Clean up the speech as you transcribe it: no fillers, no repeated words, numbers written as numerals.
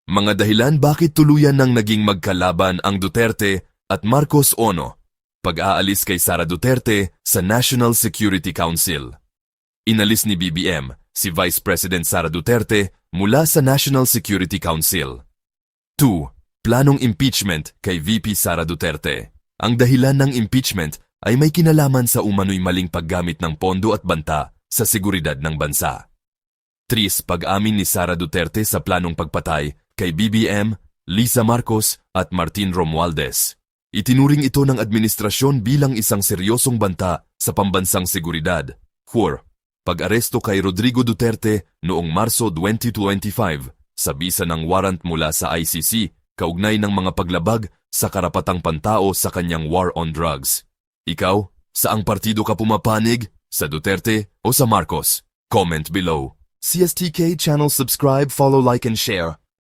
Mga dahilan bakit tuluyan nang naging magkalaban ang Duterte at Marcos Ono. Pag-aalis kay Sara Duterte sa National Security Council. Inalis ni BBM si Vice President Sara Duterte mula sa National Security Council. 2. Planong impeachment kay VP Sara Duterte. Ang dahilan ng impeachment ay may kinalaman sa umano'y maling paggamit ng pondo at banta sa seguridad ng bansa. 3. Pag-amin ni Sara Duterte sa planong pagpatay kay BBM, Lisa Marcos at Martin Romualdez. Itinuring ito ng administrasyon bilang isang seryosong banta sa pambansang seguridad. 4. Pag-aresto kay Rodrigo Duterte noong Marso 2025 sa bisa ng warrant mula sa ICC kaugnay ng mga paglabag sa karapatang pantao sa kanyang war on drugs. Ikaw, saang partido ka pumapanig? Sa Duterte o sa Marcos? Comment below. CSTK channel subscribe, follow, like and share.